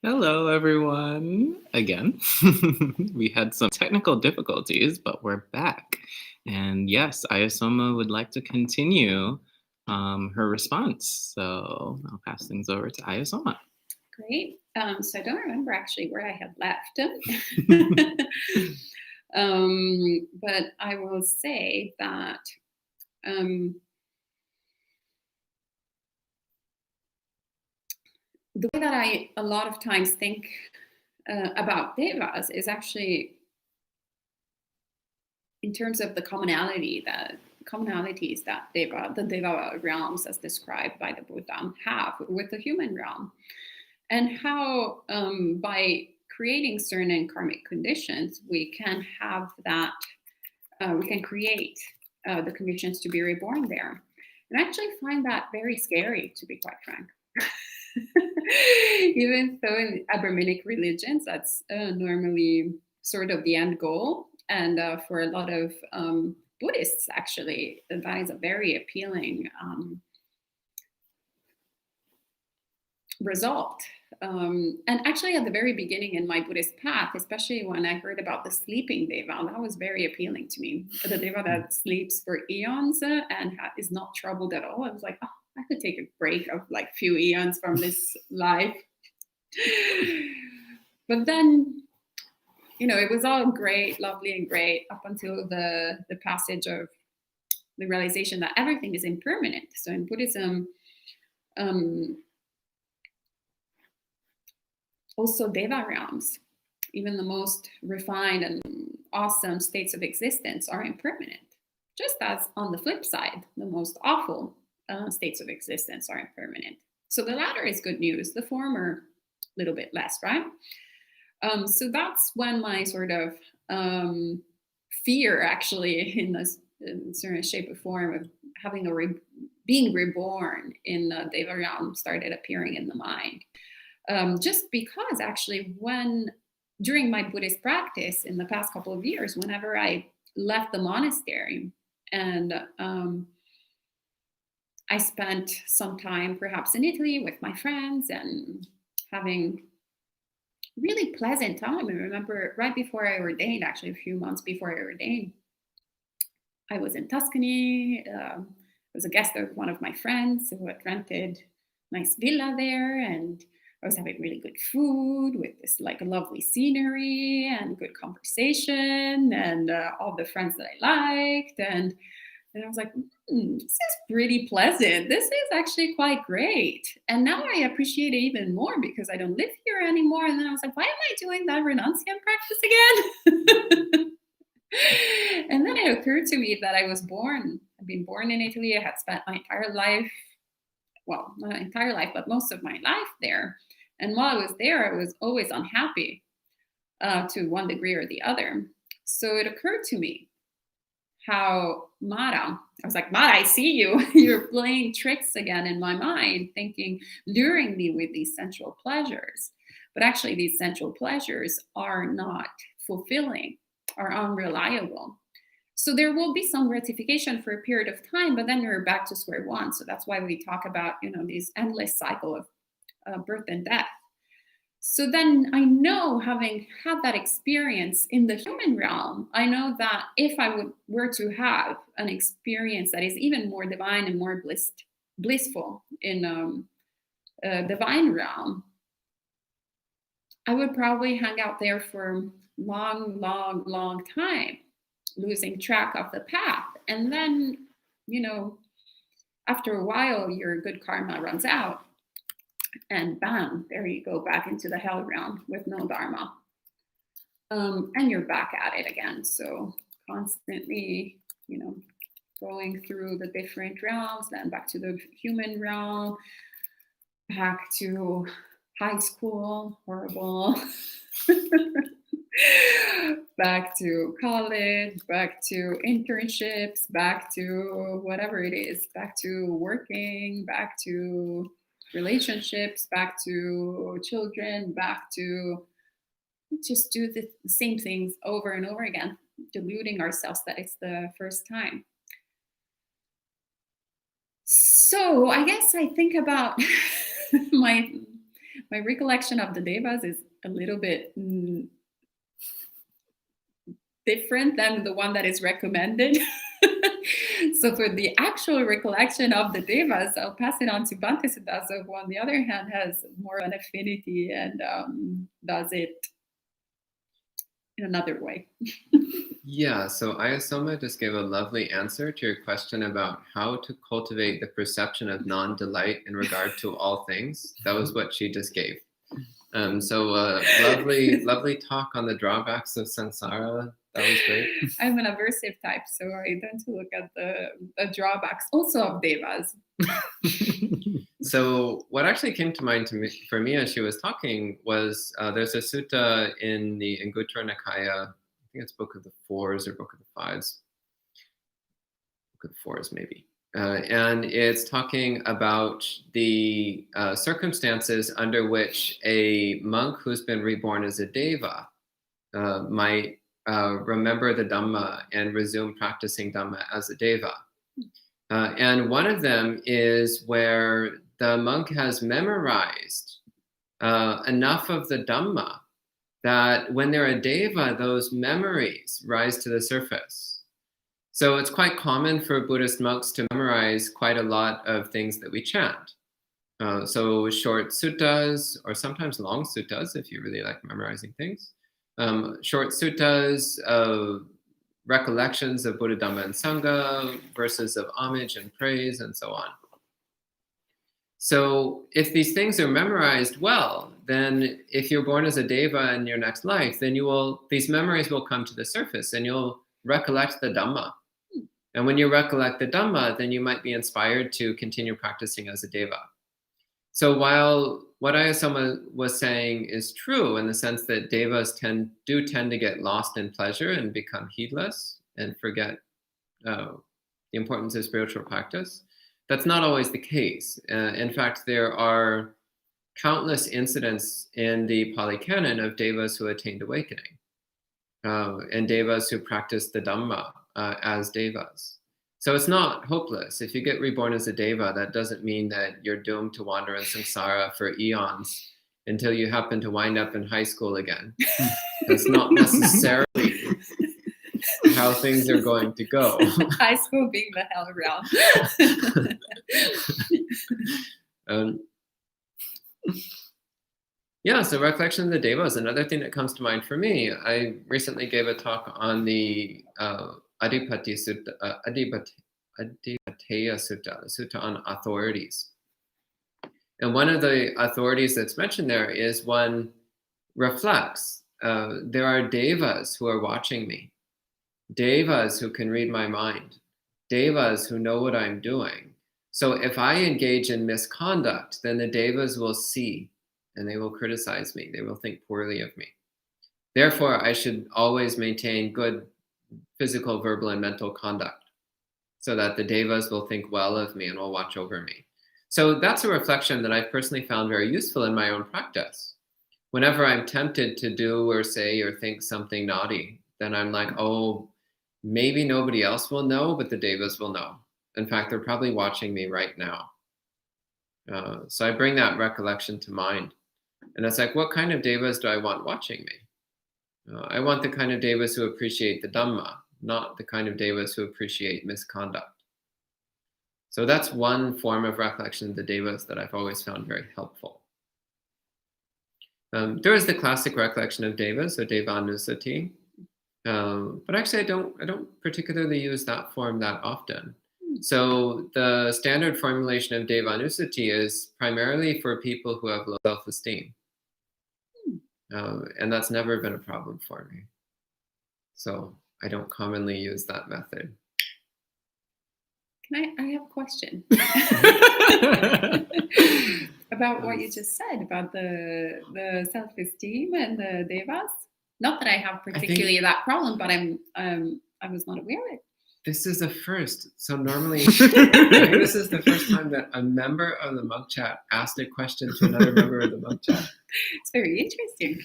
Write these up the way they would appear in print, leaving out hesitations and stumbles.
Hello, everyone. Again, we had some technical difficulties, but we're back. And yes, Ayasoma would like to continue her response. So I'll pass things over to Ayasoma. Great. So I don't remember actually where I had left. But I will say that the way that I a lot of times think about devas is actually in terms of the commonalities that the deva realms, as described by the Buddha, have with the human realm, and how by creating certain karmic conditions, we can have that, we can create the conditions to be reborn there. And I actually find that very scary, to be quite frank. Even though in Abrahamic religions, that's normally sort of the end goal. And for a lot of Buddhists, actually, that is a very appealing result. And actually, at the very beginning in my Buddhist path, especially when I heard about the sleeping deva, that was very appealing to me. The deva that sleeps for eons and is not troubled at all. I was like, oh, I could take a break of like few eons from this life. But then, it was all great, lovely and great up until the passage of the realization that everything is impermanent. So in Buddhism, also deva realms, even the most refined and awesome states of existence, are impermanent. Just as on the flip side, the most awful states of existence are impermanent. So the latter is good news, the former a little bit less, right? So that's when my sort of fear, actually, in a certain shape or form of having being reborn in the deva realm started appearing in the mind. Just because, actually, during my Buddhist practice in the past couple of years, whenever I left the monastery and I spent some time perhaps in Italy with my friends and having really pleasant time. I remember right before I ordained, actually a few months before I ordained, I was in Tuscany. I was a guest of one of my friends who had rented a nice villa there, and I was having really good food with this like a lovely scenery and good conversation and all the friends that I liked. And I was like, this is pretty pleasant. This is actually quite great. And now I appreciate it even more because I don't live here anymore. And then I was like, why am I doing that renunciant practice again? And then it occurred to me that I've been born in Italy. I had spent my entire life, well, not my entire life, but most of my life there. And while I was there, I was always unhappy to one degree or the other. So it occurred to me how Mara, I was like, Mara, I see you. You're playing tricks again in my mind, luring me with these sensual pleasures. But actually, these sensual pleasures are not fulfilling, are unreliable. So there will be some gratification for a period of time, but then you're back to square one. So that's why we talk about, these endless cycle of birth and death. So then I know, having had that experience in the human realm, I know that if I were to have an experience that is even more divine and more blissful in divine realm, I would probably hang out there for long, long, long time, losing track of the path. And then, after a while, your good karma runs out. And bam, there you go, back into the hell realm with no dharma. And you're back at it again. So constantly, going through the different realms, then back to the human realm, back to high school, horrible. Back to college, back to internships, back to whatever it is, back to working, back to relationships, back to children, back to just do the same things over and over again, deluding ourselves that it's the first time. So I guess I think about my my recollection of the devas is a little bit different than the one that is recommended. So for the actual recollection of the devas, I'll pass it on to Bhante Siddhasa, who on the other hand has more of an affinity and does it in another way. Yeah, so Ayasoma just gave a lovely answer to your question about how to cultivate the perception of non-delight in regard to all things. That was what she just gave. So lovely talk on the drawbacks of samsara. That was great. I'm an aversive type, so I tend to look at the drawbacks also of devas. So what actually came to mind for me as she was talking was there's a sutta in the Anguttara Nikaya, I think it's Book of the Fours or Book of the Fives. Book of the Fours, maybe. And it's talking about the circumstances under which a monk who's been reborn as a deva might remember the Dhamma and resume practicing Dhamma as a deva. And one of them is where the monk has memorized enough of the Dhamma that when they're a deva, those memories rise to the surface. So it's quite common for Buddhist monks to memorize quite a lot of things that we chant. So short suttas, or sometimes long suttas, if you really like memorizing things. Short suttas, recollections of Buddha, Dhamma, and Sangha, verses of homage and praise, and so on. So if these things are memorized well, then if you're born as a deva in your next life, then these memories will come to the surface and you'll recollect the Dhamma. And when you recollect the Dhamma, then you might be inspired to continue practicing as a deva. So while what Ayasoma was saying is true in the sense that devas tend to get lost in pleasure and become heedless and forget the importance of spiritual practice, that's not always the case. In fact, there are countless incidents in the Pali Canon of devas who attained awakening and devas who practiced the Dhamma as devas. So it's not hopeless. If you get reborn as a deva, that doesn't mean that you're doomed to wander in samsara for eons until you happen to wind up in high school again. That's not necessarily how things are going to go. High school being the hell realm. Yeah, so recollection of the devas, another thing that comes to mind for me. I recently gave a talk on the Adipati Sutta, Adipateya Sutta, the Sutta on authorities. And one of the authorities that's mentioned there is one reflects, there are devas who are watching me, devas who can read my mind, devas who know what I'm doing. So if I engage in misconduct, then the devas will see and they will criticize me. They will think poorly of me. Therefore, I should always maintain good physical, verbal, and mental conduct so that the devas will think well of me and will watch over me. So that's a reflection that I've personally found very useful in my own practice. Whenever I'm tempted to do or say or think something naughty, then I'm like, oh, maybe nobody else will know, but the devas will know. In fact, they're probably watching me right now. So I bring that recollection to mind. And it's like, what kind of devas do I want watching me? I want the kind of devas who appreciate the Dhamma, not the kind of devas who appreciate misconduct. So that's one form of recollection of the devas that I've always found very helpful. There is the classic recollection of devas, so devanusati. But actually, I don't particularly use that form that often. So the standard formulation of devanusati is primarily for people who have low self-esteem. And that's never been a problem for me. So I don't commonly use that method. I have a question about what you just said about the self-esteem and the devas. Not that I have particularly that problem, but I was not aware of it. This is a first. So normally, I think this is the first time that a member of the monk chat asked a question to another member of the monk chat. It's very interesting.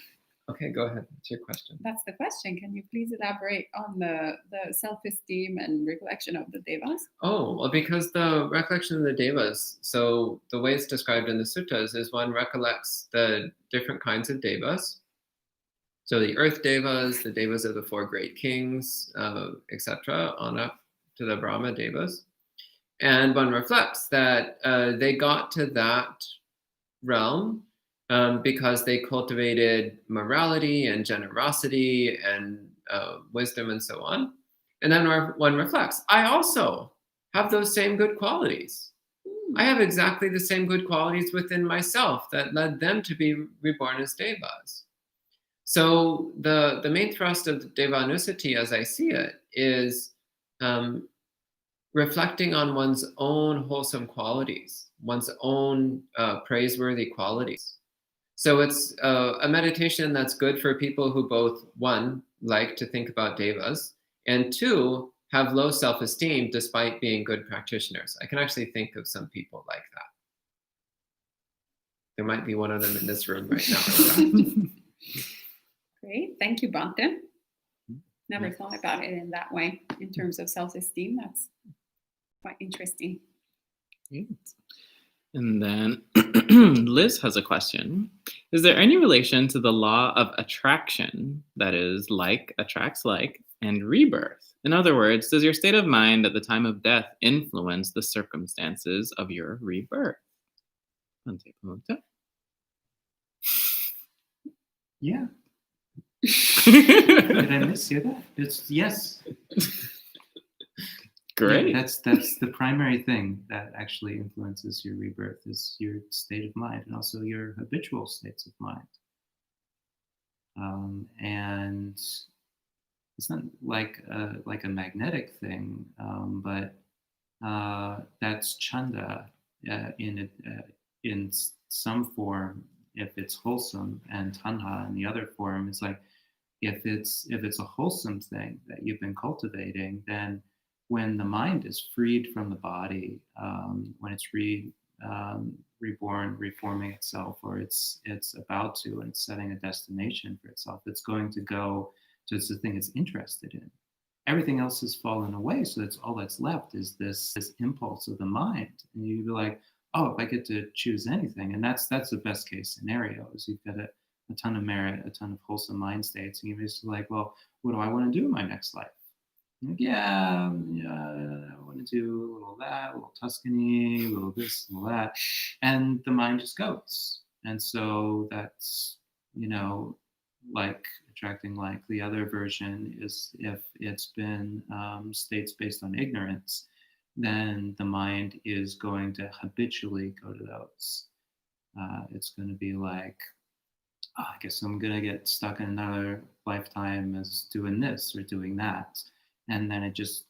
Okay, go ahead. What's your question? That's the question. Can you please elaborate on the self-esteem and recollection of the devas? Oh, well, because the recollection of the devas, so the way it's described in the suttas is one recollects the different kinds of devas. So the earth devas, the devas of the four great kings, etc., on up to the Brahma devas. And one reflects that they got to that realm because they cultivated morality and generosity and wisdom and so on. And then one reflects, I also have those same good qualities. I have exactly the same good qualities within myself that led them to be reborn as devas. So the main thrust of Devanusati, as I see it, is reflecting on one's own wholesome qualities, one's own praiseworthy qualities. So it's a meditation that's good for people who both, one, like to think about devas, and two, have low self-esteem despite being good practitioners. I can actually think of some people like that. There might be one of them in this room right now. Great. Thank you, Bante. Never thought about it in that way in terms of self-esteem. That's quite interesting. Great. And then Liz has a question. Is there any relation to the law of attraction, that is, like attracts like, and rebirth? In other words, does your state of mind at the time of death influence the circumstances of your rebirth? Yeah. Did I mishear that? It's yes. Great. Yeah, that's the primary thing that actually influences your rebirth is your state of mind and also your habitual states of mind. And it's not like a magnetic thing, but that's chanda in some form if it's wholesome, and tanha in the other form is like if it's a wholesome thing that you've been cultivating, then when the mind is freed from the body, when it's reborn, reforming itself, or it's about to, and it's setting a destination for itself, it's going to go to the thing it's interested in. Everything else has fallen away, so that's all that's left is this impulse of the mind, and you'd be like, oh, if I get to choose anything, and that's the best case scenario, is you've got a ton of merit, a ton of wholesome mind states, and you're just like, well, what do I want to do in my next life? Like, yeah, I want to do a little of that, a little Tuscany, a little this, a little that. And the mind just goes. And so that's, like attracting like. The other version is if it's been states based on ignorance, then the mind is going to habitually go to those. It's going to be like, oh, I guess I'm going to get stuck in another lifetime as doing this or doing that. And then it just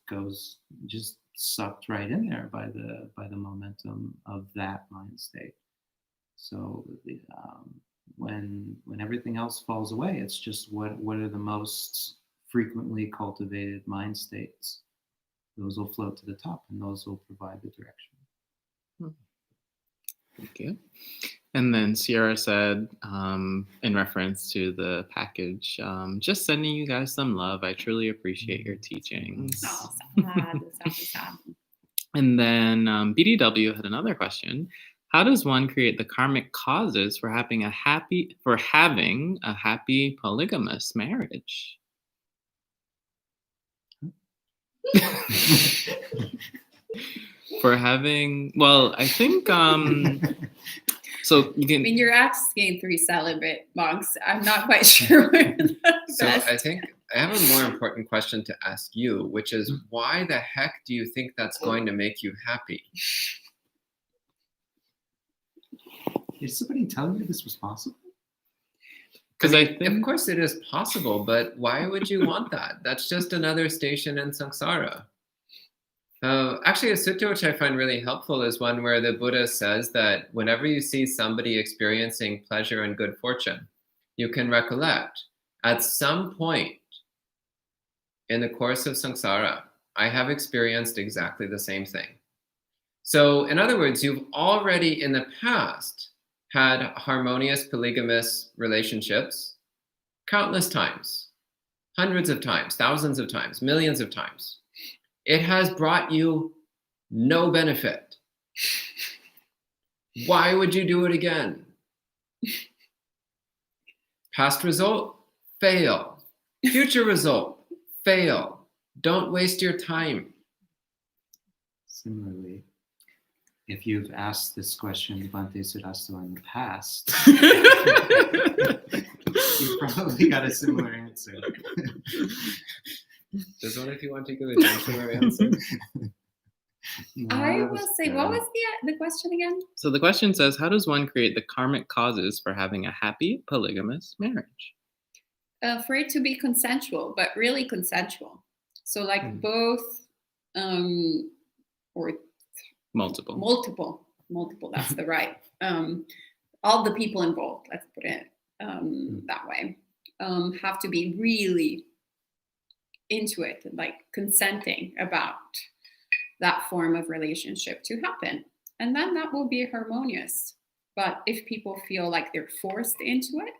sucked right in there by the momentum of that mind state. So when everything else falls away, it's just what are the most frequently cultivated mind states. Those will float to the top, and those will provide the direction. Thank you. And then Sierra said, in reference to the package, just sending you guys some love. I truly appreciate your teachings. Oh, sad. And then BDW had another question. How does one create the karmic causes for having a happy polygamous marriage? For having, well, I think so you can. I mean, you're asking 3 celibate monks. I'm not quite sure. So I think I have a more important question to ask you, which is why the heck do you think that's going to make you happy? Did somebody tell you this was possible? Because I think, of course it is possible, but why would you want that? That's just another station in samsara. Actually, a sutta which I find really helpful is one where the Buddha says that whenever you see somebody experiencing pleasure and good fortune, you can recollect, at some point in the course of samsara, I have experienced exactly the same thing. So, in other words, you've already in the past had harmonious polygamous relationships countless times, hundreds of times, thousands of times, millions of times. It has brought you no benefit. Why would you do it again? Past result, fail. Future result, fail. Don't waste your time. Similarly, if you've asked this question, Bhante Surasto, in the past, you probably got a similar answer. Does one of you want to give a gentler answer? I will say, what was the question again? So the question says, how does one create the karmic causes for having a happy polygamous marriage? For it to be consensual, but really consensual. So like both, or Multiple. Multiple, that's the right. All the people involved, let's put it that way, have to be really into it, like consenting about that form of relationship to happen. And then that will be harmonious. But if people feel like they're forced into it,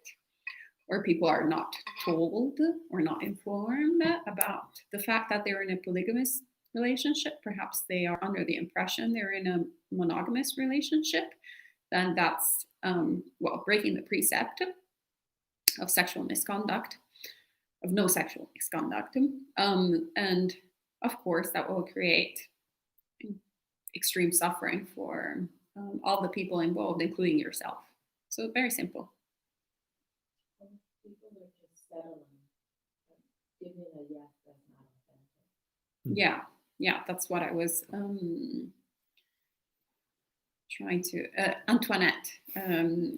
or people are not told or not informed about the fact that they're in a polygamous relationship, perhaps they are under the impression they're in a monogamous relationship, then that's, breaking the precept of sexual misconduct, of no sexual misconduct. And of course, that will create extreme suffering for all the people involved, including yourself. So very simple. People are just settling, giving a yes that's not authentic. Yeah, that's what I was trying to, Antoinette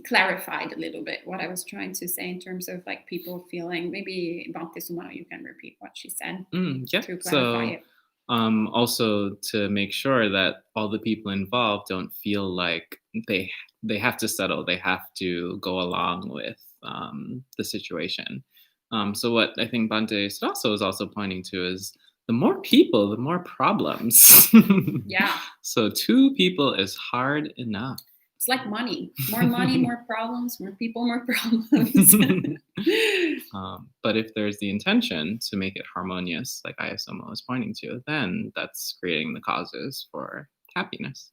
clarified a little bit what I was trying to say in terms of like people feeling, maybe Bhante Sumana, you can repeat what she said Yeah. to clarify it. Also to make sure that all the people involved don't feel like they have to settle, they have to go along with the situation. So what I think Bhante Suraso is also pointing to is the more people, the more problems. Yeah. So 2 people is hard enough. It's like money, more problems, more people, more problems. But if there's the intention to make it harmonious, like Ayasoma was pointing to, then that's creating the causes for happiness.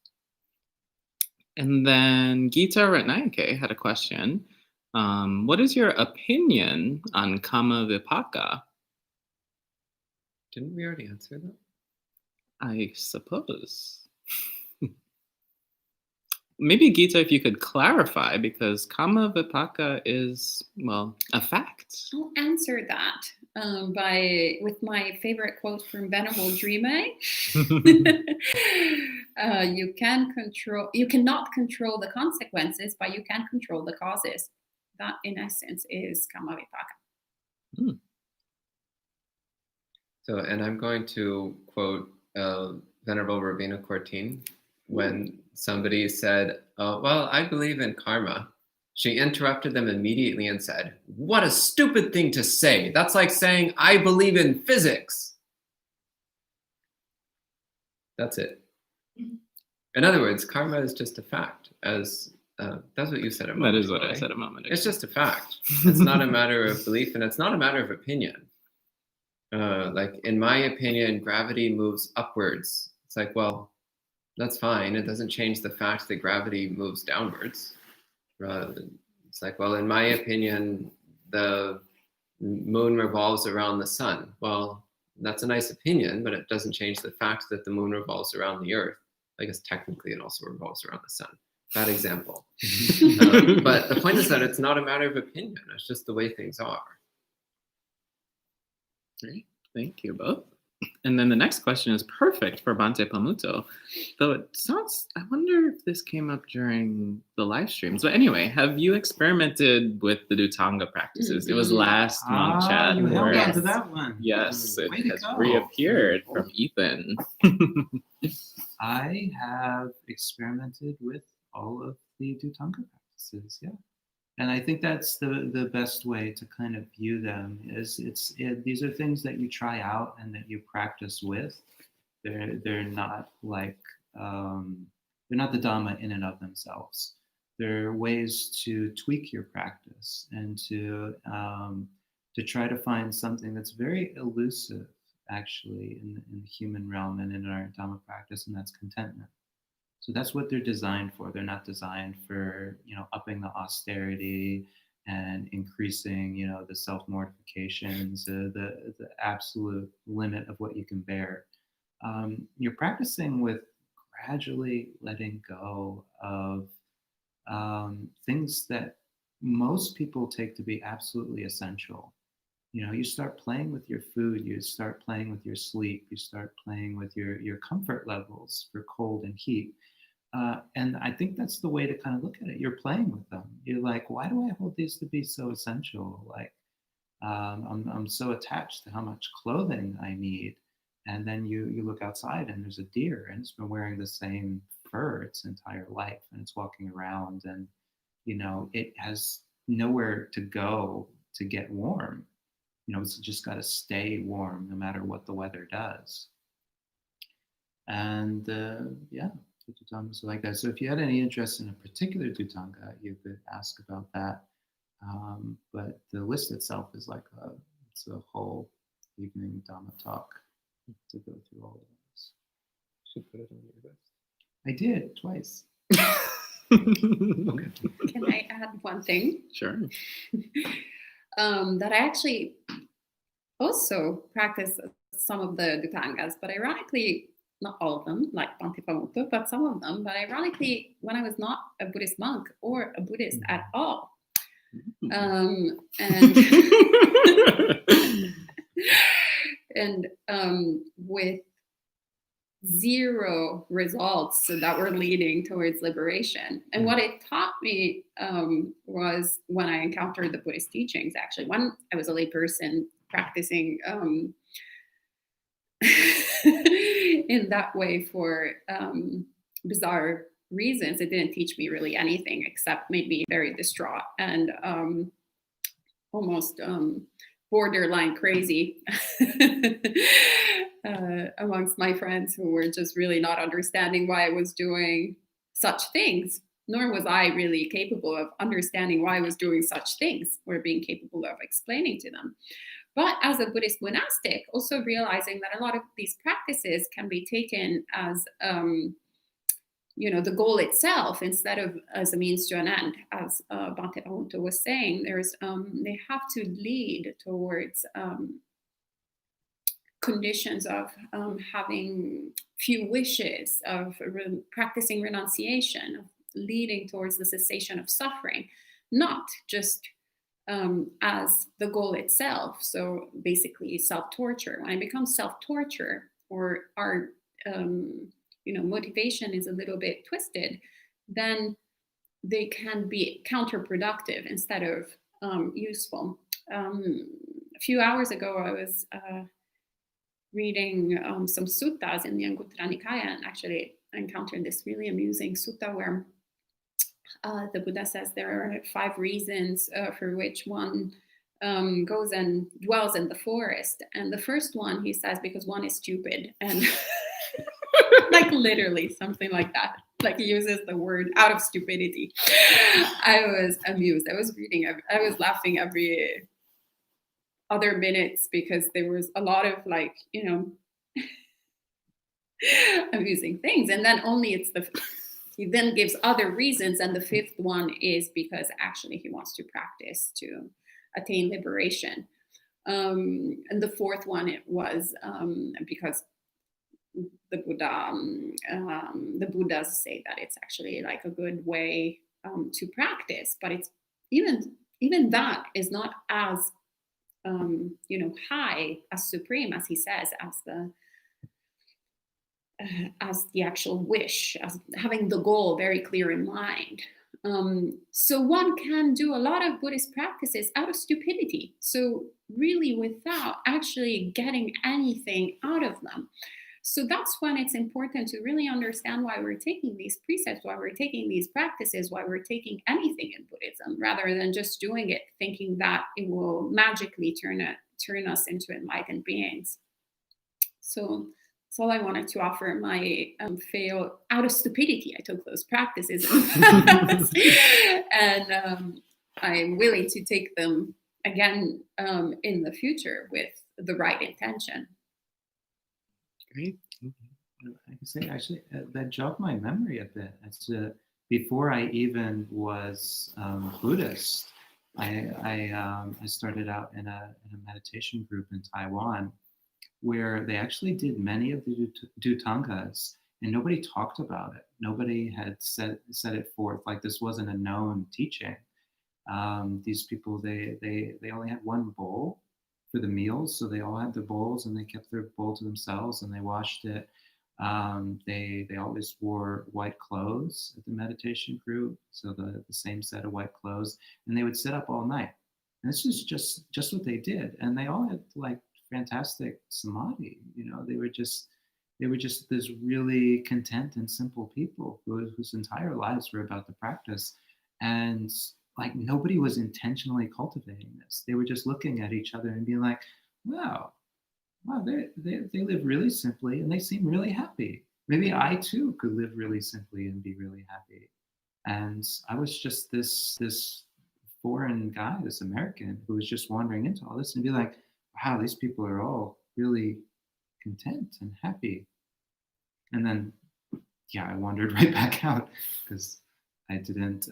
And then Gita Ratnayake had a question. What is your opinion on Kama Vipaka? Didn't we already answer that? I suppose. Maybe Gita, if you could clarify, because Kama Vipaka is, well, a fact. I'll answer that with my favorite quote from Venerable Dreame. You cannot control the consequences, but you can control the causes. That, in essence, is Kama Vipaka. So, and I'm going to quote Venerable Robina Cortine. When somebody said, well, I believe in karma, she interrupted them immediately and said, what a stupid thing to say. That's like saying, I believe in physics. That's it. In other words, karma is just a fact. As that's what you said a moment ago. That is what I said a moment ago. It's just a fact. It's not a matter of belief, and it's not a matter of opinion. Like, in my opinion, gravity moves upwards. It's like, well, that's fine. It doesn't change the fact that gravity moves downwards. It's like, well, in my opinion, the moon revolves around the sun. Well, that's a nice opinion, but it doesn't change the fact that the moon revolves around the earth. I guess technically it also revolves around the sun. Bad example. But the point is that it's not a matter of opinion. It's just the way things are. Great. Thank you both. And then the next question is perfect for Bhante Pamuto. Though it sounds, I wonder if this came up during the live streams. But anyway, have you experimented with the Tonka practices? It was last monk chat. You held Yes. on to that one. Yes, it Way to has go. reappeared from Ethan. I have experimented with all of the Tonka practices, yeah. And I think that's the best way to kind of view them is these are things that you try out and that you practice with. They're not like they're not the Dhamma in and of themselves. They're ways to tweak your practice and to to try to find something that's very elusive, actually, in the human realm and in our Dhamma practice, and that's contentment. So that's what they're designed for. They're not designed for, upping the austerity and increasing, the self-mortifications, the absolute limit of what you can bear. You're practicing with gradually letting go of things that most people take to be absolutely essential. You start playing with your food, you start playing with your sleep, you start playing with your comfort levels for cold and heat. And I think that's the way to kind of look at it. You're playing with them. You're like, why do I hold these to be so essential? Like, I'm so attached to how much clothing I need. And then you look outside and there's a deer and it's been wearing the same fur its entire life and it's walking around and, it has nowhere to go to get warm. It's just got to stay warm no matter what the weather does. And yeah, Tonka like that. So if you had any interest in a particular Tonka, you could ask about that. But the list itself is like it's a whole evening Dhamma talk to go through all of those. Should put it on your list. I did twice. Okay. Can I add one thing? Sure. That I actually also practice some of the Dhutangas, but ironically, not all of them, like Pantipamuto, but some of them. But ironically, when I was not a Buddhist monk or a Buddhist at all, and with zero results that were leading towards liberation. And what it taught me was when I encountered the Buddhist teachings, actually, when I was a lay person practicing in that way for bizarre reasons. It didn't teach me really anything except made me very distraught and almost borderline crazy amongst my friends who were just really not understanding why I was doing such things, nor was I really capable of understanding why I was doing such things or being capable of explaining to them. But as a Buddhist monastic, also realizing that a lot of these practices can be taken as, the goal itself instead of as a means to an end. As Bhante Pamuto was saying, they have to lead towards conditions of having few wishes, of practicing renunciation, of leading towards the cessation of suffering, not just as the goal itself. So basically self-torture. When it becomes self-torture or our motivation is a little bit twisted, then they can be counterproductive instead of useful. A few hours ago, I was reading some suttas in the Anguttara Nikaya, and actually encountered this really amusing sutta where the Buddha says there are 5 reasons for which one goes and dwells in the forest. And the first one, he says, because one is stupid. And like literally something like that. Like he uses the word out of stupidity. I was amused. I was laughing every other minutes because there was a lot of amusing things. And then he then gives other reasons. And the 5th one is because actually he wants to practice to attain liberation. And the 4th one, it was because the Buddhas say that it's actually like a good way to practice, but it's even that is not as high, as supreme as he says, as the actual wish, as having the goal very clear in mind. So one can do a lot of Buddhist practices out of stupidity. So really without actually getting anything out of them. So that's when it's important to really understand why we're taking these precepts, why we're taking these practices, why we're taking anything in Buddhism, rather than just doing it thinking that it will magically turn us into enlightened beings. So that's all I wanted to offer. My fail out of stupidity. I took those practices and I'm willing to take them again, in the future with the right intention. Great. I can say actually that jogged my memory a bit. It's before I even was Buddhist, I started out in a meditation group in Taiwan where they actually did many of the Tonkas, and nobody talked about it. Nobody had set it forth. Like this wasn't a known teaching. These people, they only had one bowl for the meals, so they all had their bowls, and they kept their bowl to themselves, and they washed it. They always wore white clothes at the meditation group, so the same set of white clothes, and they would sit up all night. And this is just what they did, and they all had like fantastic samadhi. You know, they were just this really content and simple people whose entire lives were about the practice, and like nobody was intentionally cultivating this. They were just looking at each other and being like, wow, they live really simply and they seem really happy. Maybe I too could live really simply and be really happy. And I was just this foreign guy, this American, who was just wandering into all this and be like, wow, these people are all really content and happy. And then, yeah, I wandered right back out because I didn't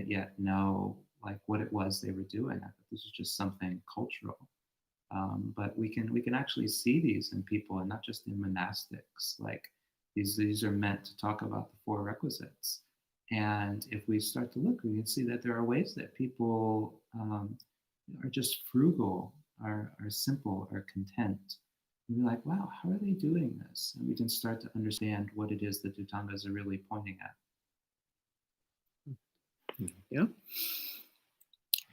yet know like what it was they were doing. I thought this was just something cultural. But we can actually see these in people, and not just in monastics. Like these are meant to talk about the four requisites. And if we start to look, we can see that there are ways that people are just frugal, are simple, are content. And we're like, wow, how are they doing this? And we can start to understand what it is that Dutangas are really pointing at. Yeah.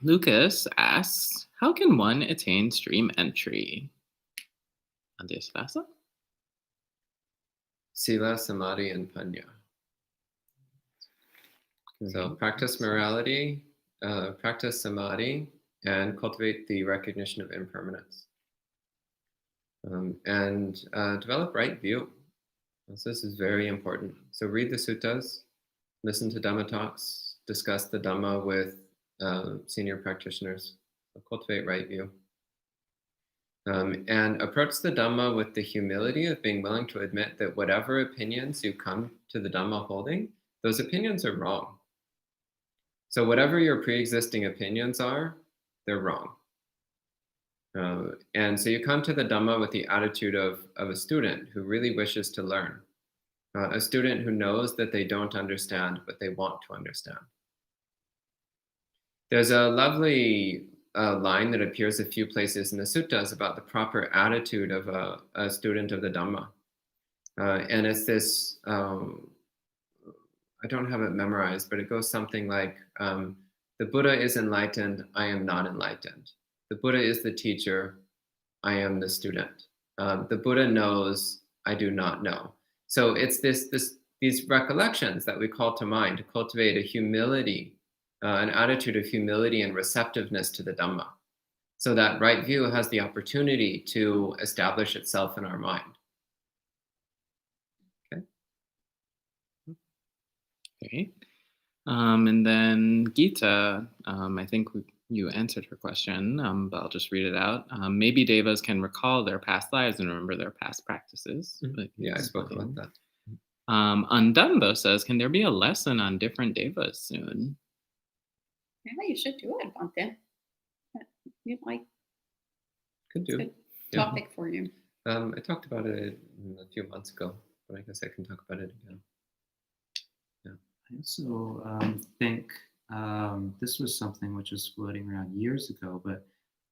Lucas asks, how can one attain stream entry? Andres Vasa? Sila, Samadhi, and Panya. So practice morality, practice Samadhi, and cultivate the recognition of impermanence. And develop right view. So this is very important. So read the suttas, listen to Dhamma talks, discuss the Dhamma with senior practitioners. So cultivate right view. And approach the Dhamma with the humility of being willing to admit that whatever opinions you come to the Dhamma holding, those opinions are wrong. So whatever your pre-existing opinions are, they're wrong. And so you come to the Dhamma with the attitude of a student who really wishes to learn, a student who knows that they don't understand, but they want to understand. There's a lovely line that appears a few places in the suttas about the proper attitude of a student of the Dhamma. And it's this, I don't have it memorized, but it goes something like, the Buddha is enlightened, I am not enlightened. The Buddha is the teacher, I am the student. The Buddha knows, I do not know. So it's these recollections that we call to mind to cultivate a humility, an attitude of humility and receptiveness to the Dhamma. So that right view has the opportunity to establish itself in our mind. Okay. Okay. And then Gita, I think you answered her question, but I'll just read it out. Maybe devas can recall their past lives and remember their past practices. Yeah, I spoke about that. Undambo says, can there be a lesson on different devas soon? Yeah, you should do it, Bante. You might. Could do. Good topic for you. I talked about it a few months ago, but I guess I can talk about it again. I also think this was something which was floating around years ago, but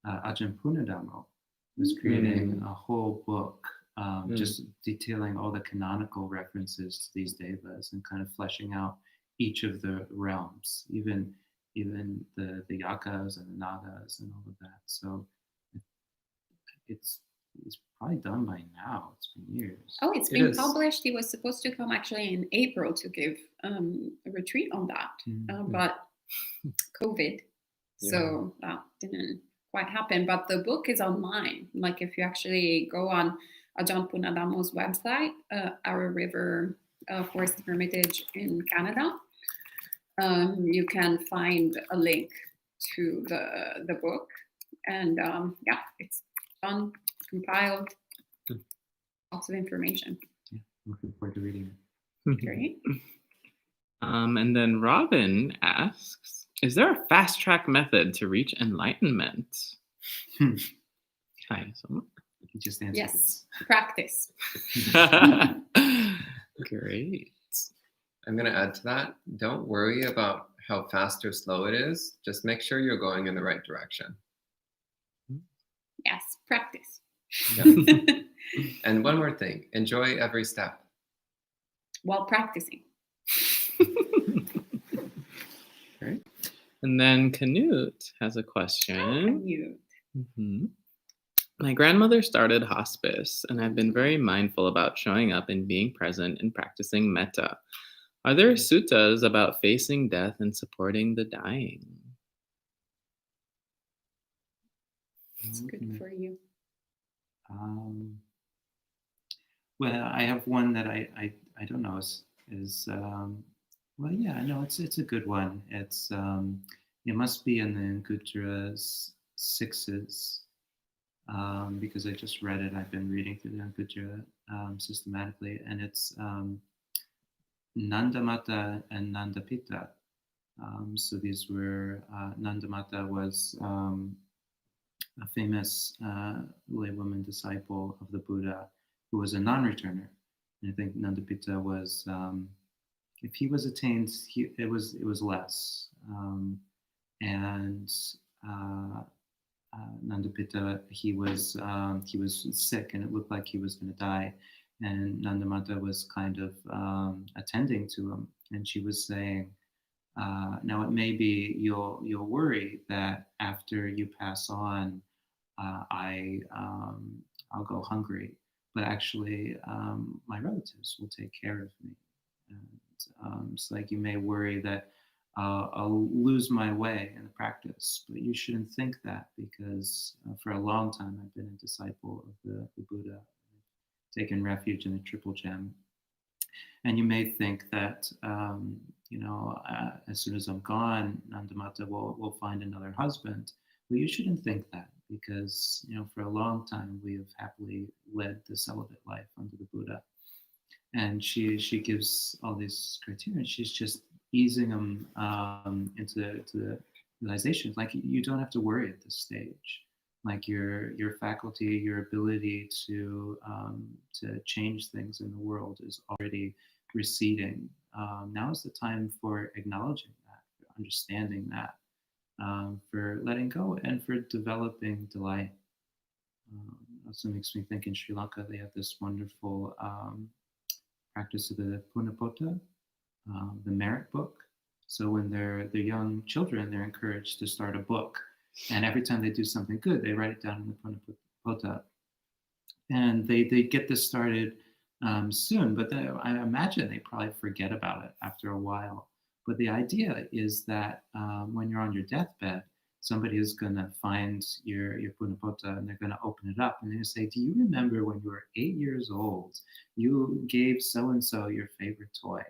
Ajahn Punadhammo was creating a whole book just detailing all the canonical references to these devas and kind of fleshing out each of the realms, even the yakas and the nagas and all of that. So it's probably done by now. It's been years. Oh, it's been published. He was supposed to come actually in April to give a retreat on that, but COVID, so that didn't quite happen. But the book is online. Like if you actually go on Ajahn Punadhammo's website, Our River Forest Hermitage in Canada, you can find a link to the book, and yeah, it's done, compiled, lots of information. Yeah, looking forward to reading it. Great. And then Robin asks, is there a fast track method to reach enlightenment? Hi, someone. You just answered Yes, practice. Great. I'm going to add to that. Don't worry about how fast or slow it is. Just make sure you're going in the right direction. Yes, practice. Yeah. And one more thing, enjoy every step. While practicing. Great. And then Canute has a question. You. Mhm. My grandmother started hospice, and I've been very mindful about showing up and being present and practicing metta. Are there suttas about facing death and supporting the dying? It's good for you. Well, I have one that I don't know is well, yeah, no, it's a good one. It's it must be in the Anguttara's sixes, because I just read it. I've been reading through the Anguttara systematically, and it's Nandamata and Nandapita. So these were Nandamata was a famous laywoman disciple of the Buddha who was a non-returner. And I think Nandapita was, if he was attained, it was less. And Nandapita, he was sick, and it looked like he was going to die. And Nandamata was kind of attending to him, and she was saying, now it may be you'll worry that after you pass on, I'll go hungry, but actually my relatives will take care of me. And it's like you may worry that I'll lose my way in the practice, but you shouldn't think that, because for a long time I've been a disciple of the Buddha, taken refuge in the Triple Gem. And you may think that, as soon as I'm gone, Nandamata will find another husband. But you shouldn't think that, because, for a long time we have happily led the celibate life under the Buddha. And she gives all these criteria. She's just easing them into the realization. Like, you don't have to worry at this stage. Like your faculty, your ability to change things in the world is already receding. Now is the time for acknowledging that, for understanding that, for letting go, and for developing delight. Also makes me think, in Sri Lanka they have this wonderful practice of the Punapota, the merit book. So when they're young children, they're encouraged to start a book. And every time they do something good, they write it down in the Punapota. And they get this started soon, but I imagine they probably forget about it after a while. But the idea is that when you're on your deathbed, somebody is going to find your Punapota, and they're going to open it up, and they're going to say, do you remember when you were 8 years old, you gave so-and-so your favorite toy?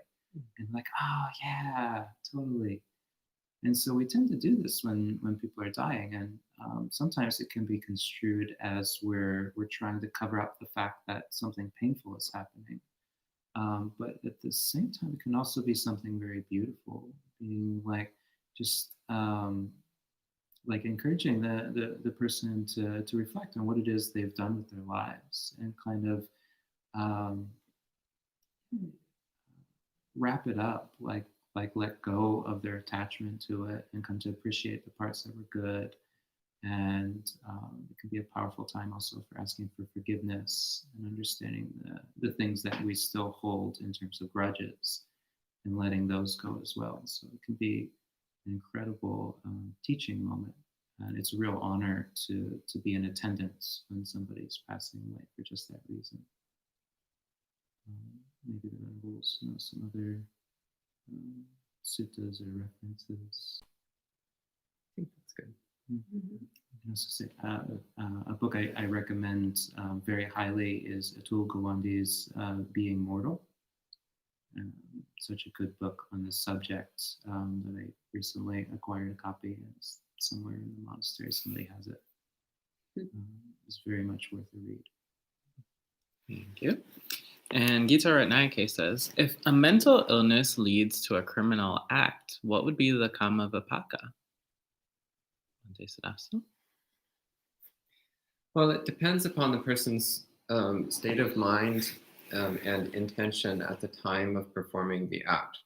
And like, oh yeah, totally. And so we tend to do this when people are dying, and sometimes it can be construed as we're trying to cover up the fact that something painful is happening. But at the same time, it can also be something very beautiful, being like just like encouraging the person to reflect on what it is they've done with their lives, and kind of wrap it up, like let go of their attachment to it, and come to appreciate the parts that were good. And it can be a powerful time also for asking for forgiveness and understanding the things that we still hold in terms of grudges, and letting those go as well. So it can be an incredible teaching moment. And it's a real honor to be in attendance when somebody's passing away for just that reason. Maybe the rebels know some other suttas or references. I think that's good. Mm-hmm. I can also say a book I recommend very highly is Atul Gawande's Being Mortal. Such a good book on this subject that I recently acquired a copy. It's somewhere in the monastery. Somebody has it. Hmm. It's very much worth a read. Thank you. And Gita Ratnayake says, if a mental illness leads to a criminal act, what would be the kama vipaka? Ante Sadafsa? Well, it depends upon the person's state of mind and intention at the time of performing the act.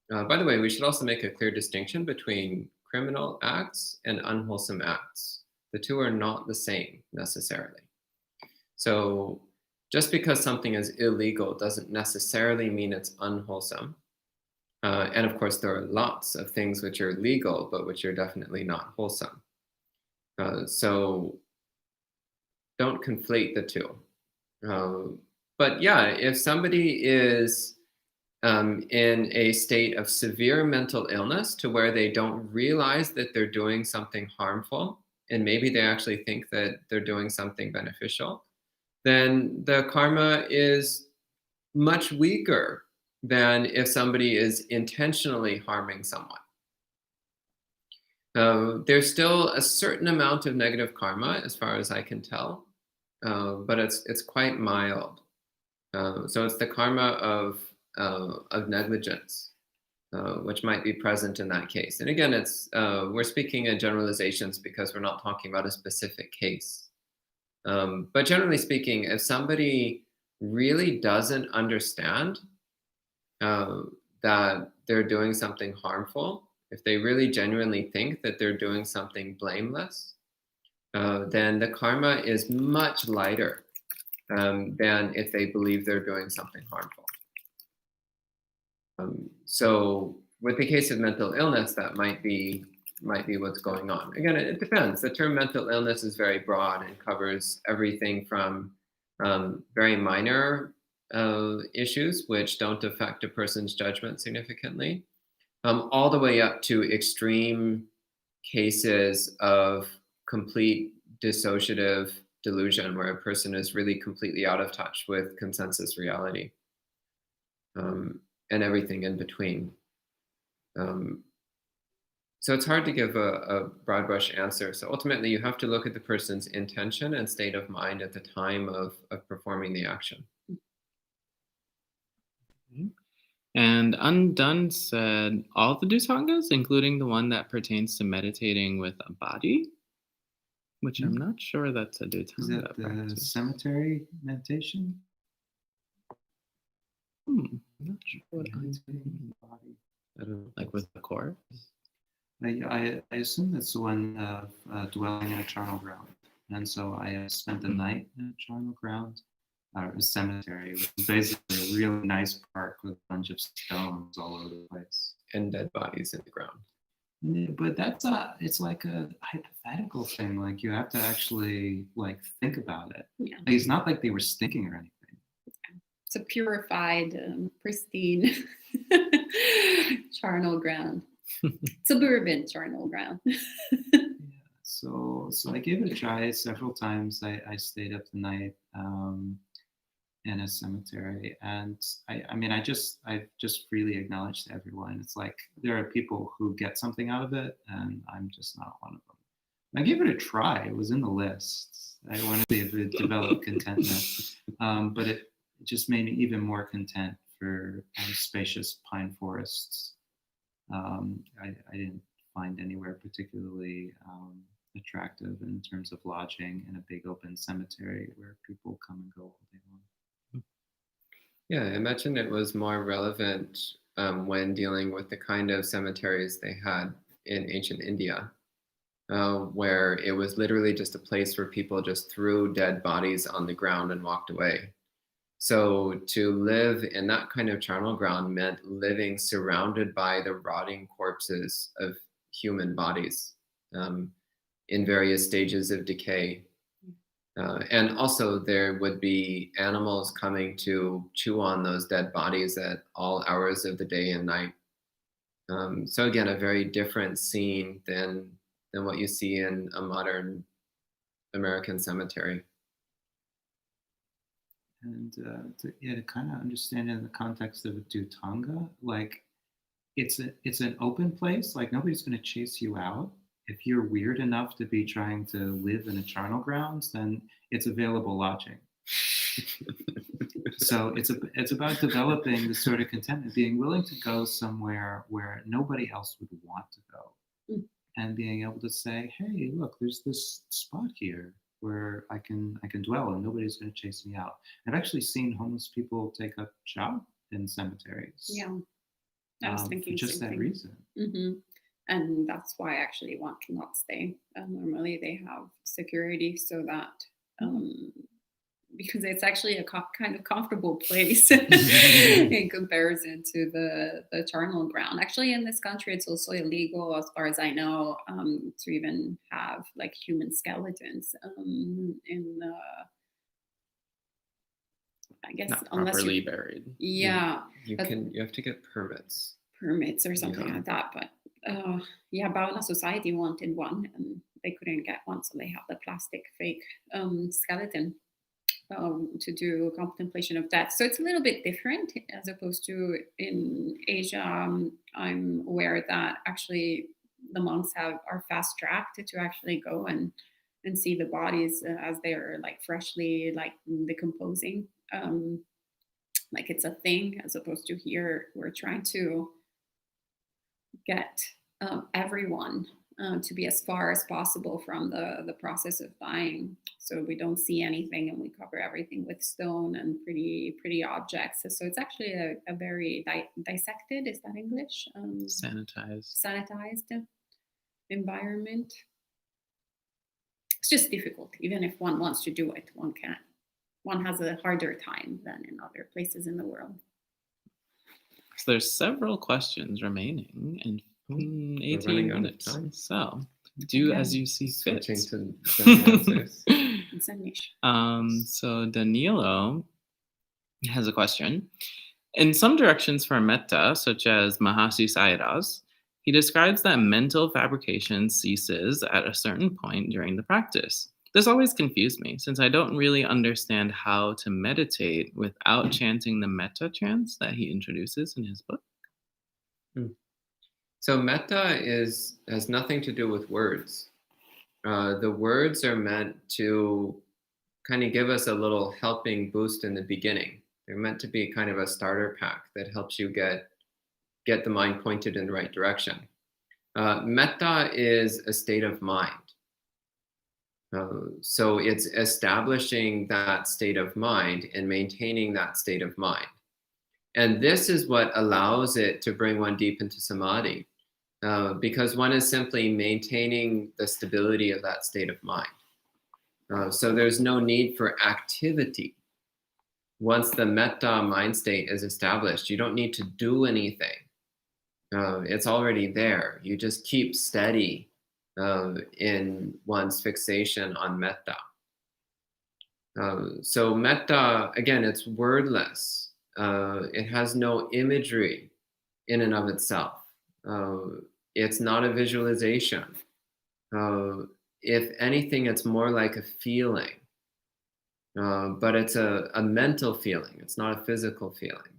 By the way, we should also make a clear distinction between criminal acts and unwholesome acts. The two are not the same necessarily. So just because something is illegal doesn't necessarily mean it's unwholesome. And of course, there are lots of things which are legal, but which are definitely not wholesome. So don't conflate the two. But yeah, if somebody is in a state of severe mental illness to where they don't realize that they're doing something harmful, and maybe they actually think that they're doing something beneficial, then the karma is much weaker than if somebody is intentionally harming someone. There's still a certain amount of negative karma, as far as I can tell, but it's quite mild. So it's the karma of negligence, which might be present in that case. And again, we're speaking in generalizations because we're not talking about a specific case. But generally speaking, if somebody really doesn't understand that they're doing something harmful, if they really genuinely think that they're doing something blameless, then the karma is much lighter than if they believe they're doing something harmful. So with the case of mental illness, that might be what's going on. Again, it depends. The term mental illness is very broad and covers everything from very minor issues, which don't affect a person's judgment significantly, all the way up to extreme cases of complete dissociative delusion, where a person is really completely out of touch with consensus reality, and everything in between. So it's hard to give a broad brush answer. So ultimately, you have to look at the person's intention and state of mind at the time of performing the action. And Undone said, all the Dhutangas, including the one that pertains to meditating with a body, which I'm not sure that's a Is Dhuthanga that the practice. cemetery meditation? I'm not sure what Meditating in the body. I don't know, like with the corpse. I assume that's the one of dwelling in a charnel ground. And so I spent the night in a charnel ground, a cemetery, which is basically a really nice park with a bunch of stones all over the place. And dead bodies in the ground. Yeah, but it's like a hypothetical thing. Like you have to actually like think about it. Yeah. Like, it's not like they were stinking or anything. It's a purified, pristine charnel ground. Suburban charnel ground. Yeah, so I gave it a try several times. I stayed up the night in a cemetery, and I just freely acknowledge to everyone. It's like there are people who get something out of it, and I'm just not one of them. I gave it a try. It was in the list. I wanted to develop contentment, but it just made me even more content for spacious pine forests. I didn't find anywhere particularly attractive in terms of lodging in a big open cemetery where people come and go all day long. Yeah, I imagine it was more relevant when dealing with the kind of cemeteries they had in ancient India, where it was literally just a place where people just threw dead bodies on the ground and walked away. So to live in that kind of charnel ground meant living surrounded by the rotting corpses of human bodies in various stages of decay. And also there would be animals coming to chew on those dead bodies at all hours of the day and night. So again, a very different scene than what you see in a modern American cemetery. And to kind of understand in the context of a Dhuthanga, like it's an open place, like nobody's going to chase you out. if you're weird enough to be trying to live in a charnel grounds, then it's available lodging. So it's about developing the sort of contentment, being willing to go somewhere where nobody else would want to go, and being able to say, hey, look, there's this spot here where I can dwell and nobody's going to chase me out. I've actually seen homeless people take up shop in cemeteries. Yeah, I was thinking for just same that thing. reason. And that's why actually one cannot stay. Normally they have security so that because it's actually a kind of comfortable place in comparison to the charnel ground. Actually, in this country, it's also illegal, as far as I know, to even have like human skeletons in. I guess Not unless properly you, buried. yeah, You have to get permits. permits or something Yeah. like that. But Bauna Society wanted one and they couldn't get one, so they have the plastic fake skeleton to do contemplation of death. So it's a little bit different as opposed to in Asia. I'm aware that actually the monks are fast tracked to actually go and see the bodies as they're like freshly like decomposing. Like it's a thing, as opposed to here we're trying to get everyone to be as far as possible from the process of dying, so we don't see anything and we cover everything with stone and pretty objects. So it's actually a very dissected, is that English? Sanitized environment. It's just difficult. Even if one wants to do it, one can't. One has a harder time than in other places in the world. So there's several questions remaining and We're 18 running out of minutes. time. So do as you see fit. Switching to the answers. It's a niche. So Danilo has a question. In some directions for metta, such as Mahasi Sayadaws, he describes that mental fabrication ceases at a certain point during the practice. This always confused me, since I don't really understand how to meditate without chanting the metta chants that he introduces in his book. So metta has nothing to do with words. The words are meant to kind of give us a little helping boost in the beginning. They're meant to be kind of a starter pack that helps you get the mind pointed in the right direction. Metta is a state of mind. So it's establishing that state of mind and maintaining that state of mind. And this is what allows it to bring one deep into samadhi, because one is simply maintaining the stability of that state of mind. So there's no need for activity. Once the metta mind state is established, you don't need to do anything. It's already there. You just keep steady in one's fixation on metta. So metta, again, it's wordless. It has no imagery in and of itself. It's not a visualization. If anything, it's more like a feeling. But it's a mental feeling. It's not a physical feeling.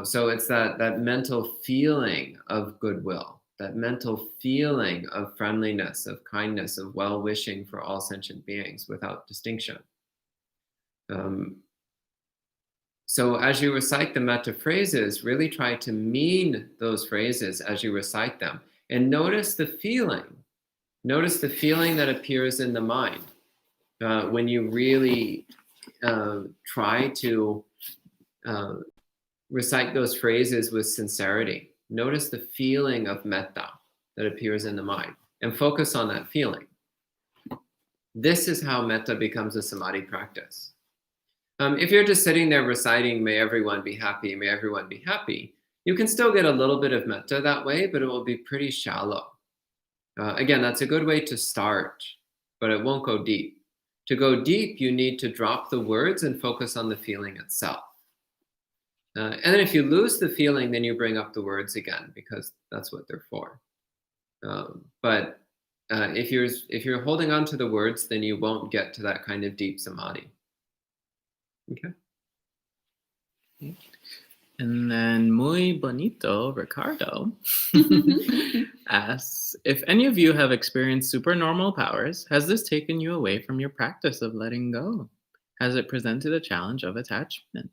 So it's that mental feeling of goodwill, that mental feeling of friendliness, of kindness, of well-wishing for all sentient beings without distinction. So as you recite the metta phrases, really try to mean those phrases as you recite them. And notice the feeling. Notice the feeling that appears in the mind when you really try to recite those phrases with sincerity. Notice the feeling of metta that appears in the mind and focus on that feeling. This is how metta becomes a samadhi practice. If you're just sitting there reciting, may everyone be happy, may everyone be happy, you can still get a little bit of metta that way, but it will be pretty shallow. Again, that's a good way to start, but it won't go deep. To go deep, you need to drop the words and focus on the feeling itself. And then if you lose the feeling, then you bring up the words again, because that's what they're for. But if you're holding on to the words, then you won't get to that kind of deep samadhi. Okay. And then muy bonito Ricardo asks, if any of you have experienced supernormal powers, has this taken you away from your practice of letting go? Has it presented a challenge of attachment?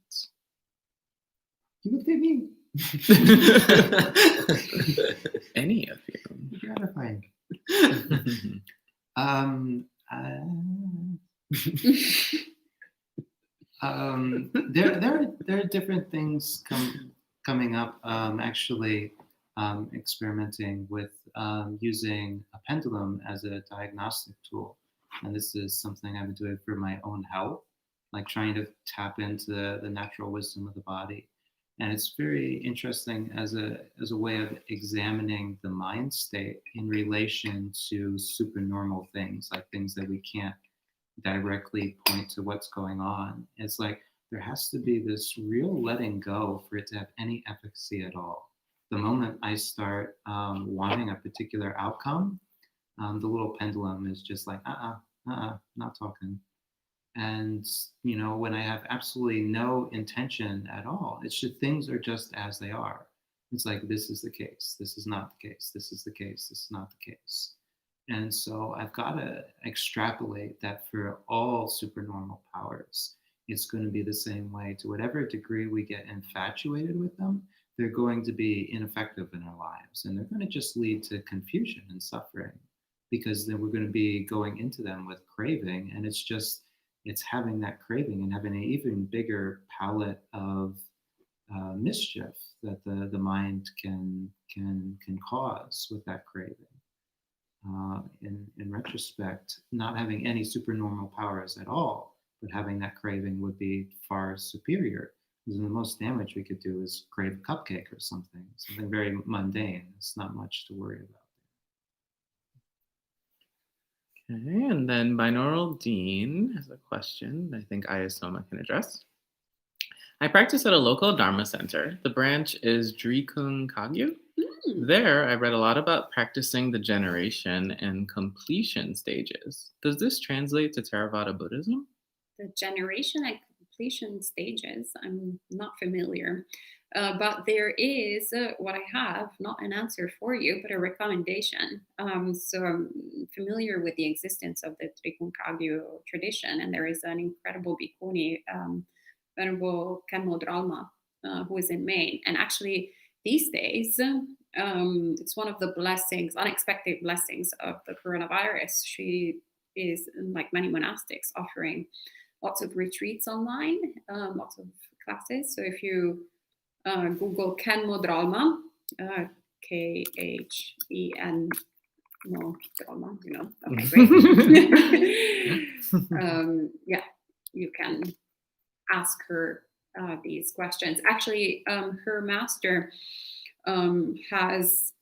You looked at me. Any of you? Gratifying. There are different things coming up. Actually, experimenting with using a pendulum as a diagnostic tool, and this is something I've been doing for my own health, like trying to tap into the natural wisdom of the body. And it's very interesting as a way of examining the mind state in relation to supernormal things, like things that we can't directly point to what's going on. It's like there has to be this real letting go for it to have any efficacy at all. The moment I start wanting a particular outcome, the little pendulum is just like, not talking. And when I have absolutely no intention at all, it's just things are just as they are. It's like, this is the case, this is not the case, this is the case, this is not the case. And so I've got to extrapolate that for all supernormal powers. It's going to be the same way. To whatever degree we get infatuated with them, they're going to be ineffective in our lives. And they're going to just lead to confusion and suffering, because then we're going to be going into them with craving. And it's having that craving and having an even bigger palette of mischief that the mind can cause with that craving. In retrospect, not having any supernormal powers at all, but having that craving would be far superior. Because the most damage we could do is crave a cupcake or something very mundane. It's not much to worry about. Okay, and then Binaural Dean has a question I think Ayasoma can address. I practice at a local Dharma center. The branch is Drikung Kagyu. There, I read a lot about practicing the generation and completion stages. Does this translate to Theravada Buddhism? The generation and completion stages, I'm not familiar. But there is what I have, not an answer for you, but a recommendation. So I'm familiar with the existence of the Trikung Kagyu tradition, and there is an incredible bhikkhuni, Venerable Kenmo Dralma, who is in Maine. And actually, these days, it's one of the blessings, unexpected blessings of the coronavirus. She is, like many monastics, offering lots of retreats online, lots of classes. So if you Google Kenmo Dralma, Khen no Dralma, okay, great. Yeah, you can ask her these questions. Actually, her master has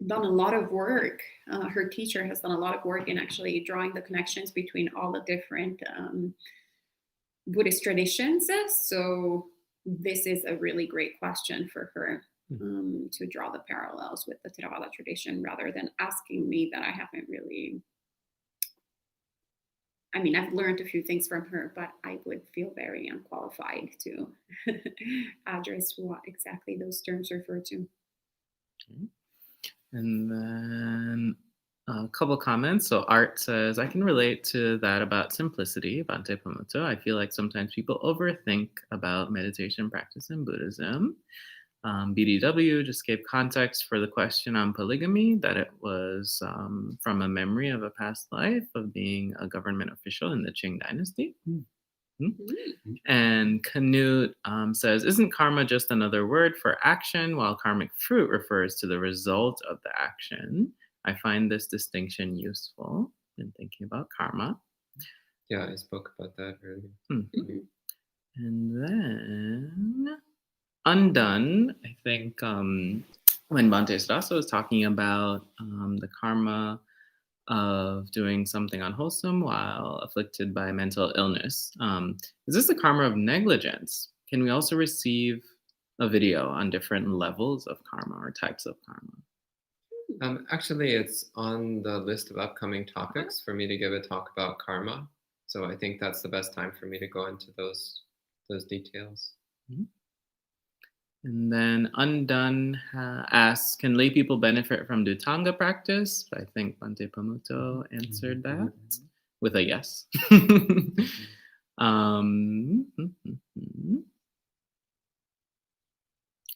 done a lot of work. Her teacher has done a lot of work in actually drawing the connections between all the different Buddhist traditions. So this is a really great question for her to draw the parallels with the Theravada tradition, rather than asking me that I haven't really. I mean, I've learned a few things from her, but I would feel very unqualified to address what exactly those terms refer to. Okay. And then a couple comments. So Art says, I can relate to that about simplicity, Bhante Pamuto. I feel like sometimes people overthink about meditation practice in Buddhism. BDW just gave context for the question on polygamy, that it was from a memory of a past life of being a government official in the Qing dynasty. And Canute says, isn't karma just another word for action, while karmic fruit refers to the result of the action? I find this distinction useful in thinking about karma. Yeah, I spoke about that earlier. And then Undone, I think when Bhante Sudasa was talking about the karma of doing something unwholesome while afflicted by mental illness. Is this the karma of negligence? Can we also receive a video on different levels of karma or types of karma? Actually, it's on the list of upcoming topics for me to give a talk about karma. So I think that's the best time for me to go into those those details. Mhm. And then Undone asks, can lay people benefit from the Tonga practice? I think Bante Pamuto answered that with a yes.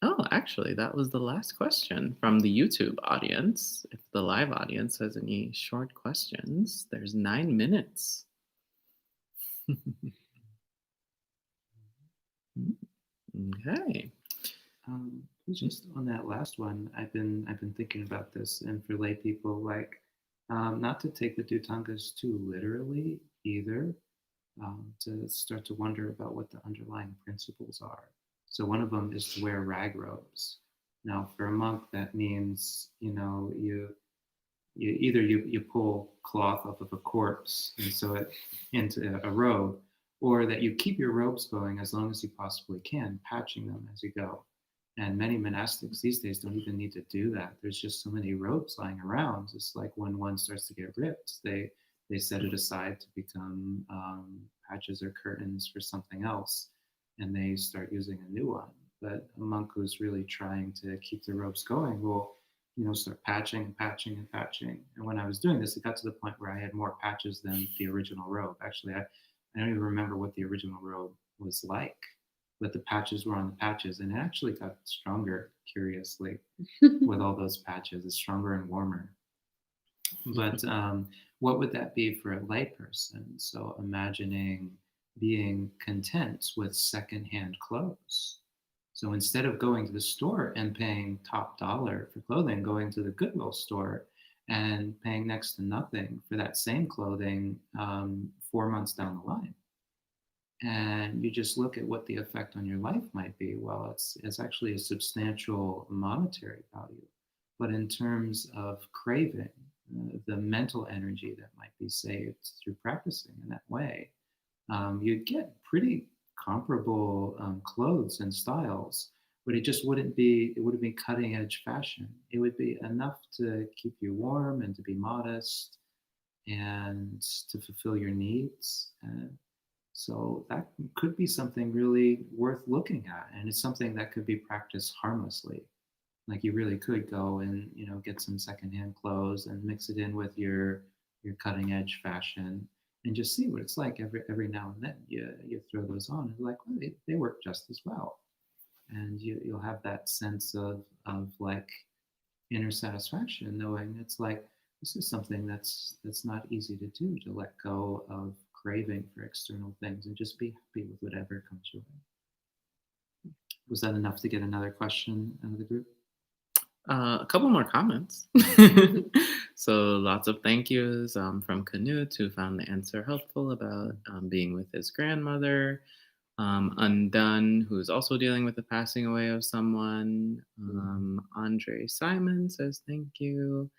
Oh, actually, that was the last question from the YouTube audience. If the live audience has any short questions, there's 9 minutes. Okay. Just on that last one, I've been thinking about this, and for lay people, like, not to take the Dutangas too literally either, to start to wonder about what the underlying principles are. So one of them is to wear rag robes. Now, for a monk, that means you pull cloth off of a corpse and sew it into a robe, or that you keep your robes going as long as you possibly can, patching them as you go. And many monastics these days don't even need to do that. There's just so many robes lying around. It's like when one starts to get ripped, they set it aside to become patches or curtains for something else, and they start using a new one. But a monk who's really trying to keep the robes going will, start patching and patching and patching. And when I was doing this, it got to the point where I had more patches than the original robe. Actually, I don't even remember what the original robe was like, but the patches were on the patches, and it actually got stronger, curiously, with all those patches. It's stronger and warmer. But what would that be for a lay person? So imagining being content with secondhand clothes. So instead of going to the store and paying top dollar for clothing, going to the Goodwill store and paying next to nothing for that same clothing 4 months down the line. And you just look at what the effect on your life might be. Well, it's actually a substantial monetary value. But in terms of craving, the mental energy that might be saved through practicing in that way, you'd get pretty comparable clothes and styles, but it wouldn't be cutting edge fashion. It would be enough to keep you warm and to be modest and to fulfill your needs. So that could be something really worth looking at, and it's something that could be practiced harmlessly. Like you really could go and get some secondhand clothes and mix it in with your cutting edge fashion, and just see what it's like. Every now and then you throw those on, and like, well, they work just as well, and you'll have that sense of like inner satisfaction, knowing it's like this is something that's not easy to do, to let go of craving for external things and just be happy with whatever comes your way. Was that enough to get another question out of the group? A couple more comments. So lots of thank yous from Canute, who found the answer helpful about being with his grandmother. Undone, who's also dealing with the passing away of someone. Andre Simon says thank you.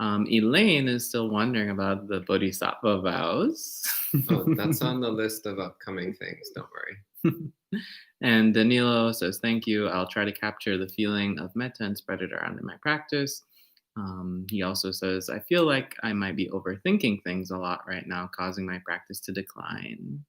Elaine is still wondering about the Bodhisattva vows. Oh, that's on the list of upcoming things. Don't worry. And Danilo says, thank you. I'll try to capture the feeling of metta and spread it around in my practice. He also says, I feel like I might be overthinking things a lot right now, causing my practice to decline.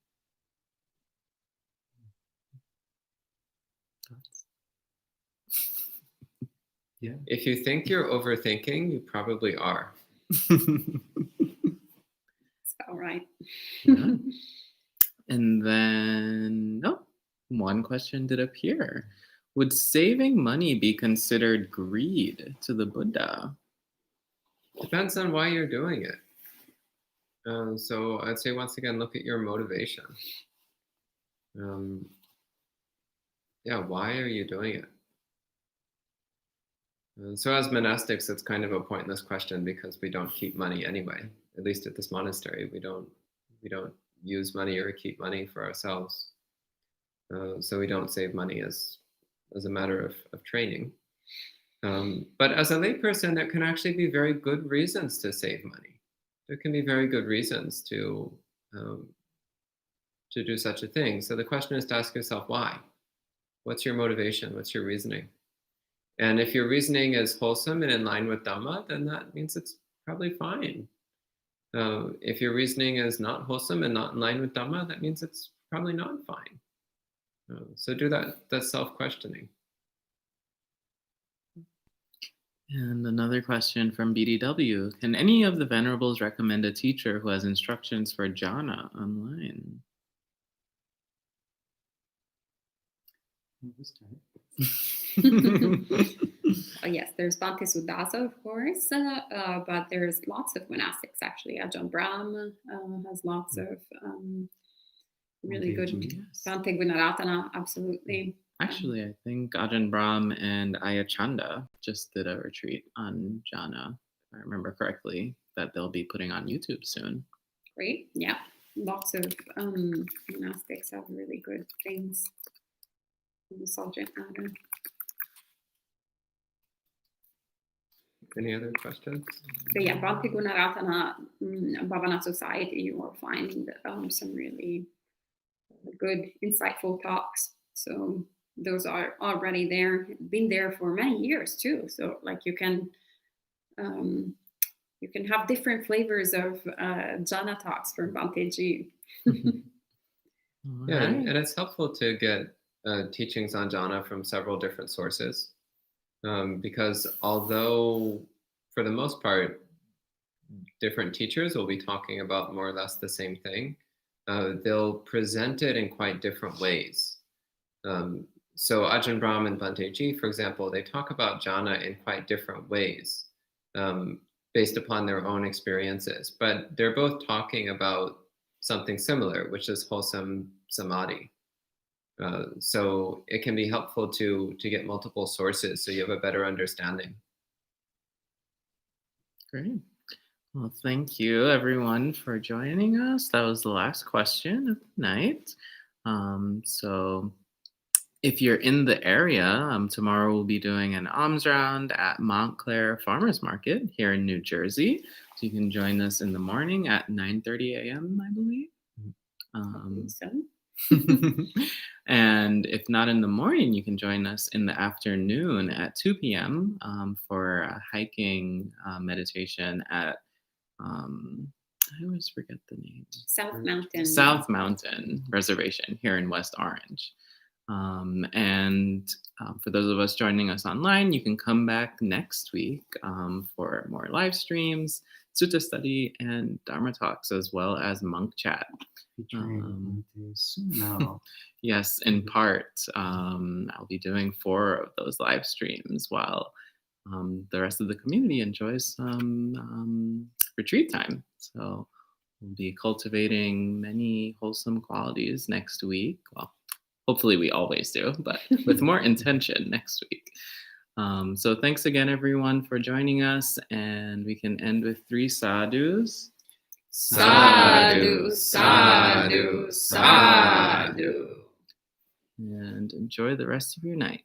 Yeah. If you think you're overthinking, you probably are. All right. Yeah. And then, one question did appear. Would saving money be considered greed to the Buddha? Depends on why you're doing it. So I'd say, once again, look at your motivation. Why are you doing it? So as monastics, it's kind of a pointless question because we don't keep money anyway. At least at this monastery, we don't use money or keep money for ourselves. So we don't save money as a matter of training. But as a layperson, there can actually be very good reasons to save money. There can be very good reasons to do such a thing. So the question is to ask yourself, why? What's your motivation? What's your reasoning? And if your reasoning is wholesome and in line with Dhamma, then that means it's probably fine. If your reasoning is not wholesome and not in line with Dhamma, that means it's probably not fine. So do that self-questioning. And another question from BDW. Can any of the Venerables recommend a teacher who has instructions for jhana online? Oh, yes, there's Bhante Sudasa, of course, but there's lots of monastics actually. Ajahn Brahm has lots of really good. Yes. Bhante Gunaratana, absolutely. Actually, I think Ajahn Brahm and Ayachanda just did a retreat on jhana, if I remember correctly, that they'll be putting on YouTube soon. Great, yeah. Lots of monastics have really good things in the subject matter. Any other questions? So yeah, Bhante Gunaratana Bhavana Society, you will find some really good, insightful talks. So those are already there, been there for many years too. So like you can have different flavors of jhana talks from Bhante Ji. Yeah, and it's helpful to get teachings on jhana from several different sources, because although for the most part different teachers will be talking about more or less the same thing, they'll present it in quite different ways. So Ajahn Brahm and Bhante Ji, for example, they talk about jhana in quite different ways, based upon their own experiences, but they're both talking about something similar, which is wholesome samadhi. So it can be helpful to get multiple sources so you have a better understanding. Great. Well, thank you everyone for joining us. That was the last question of the night. So if you're in the area, tomorrow we'll be doing an alms round at Montclair Farmers Market here in New Jersey. So you can join us in the morning at 9:30 a.m., I believe. And if not in the morning, you can join us in the afternoon at 2 p.m. For a hiking meditation at, I always forget the name. South Mountain Reservation here in West Orange. And for those of us joining us online, you can come back next week for more live streams, sutta study, and dharma talks, as well as monk chat. Yes, in part, I'll be doing 4 of those live streams while the rest of the community enjoys some retreat time. So we'll be cultivating many wholesome qualities next week. Well, hopefully we always do, but with more intention next week. So thanks again, everyone, for joining us. And we can end with 3 sadhus. Sadhu, sadhu, sadhu. And enjoy the rest of your night.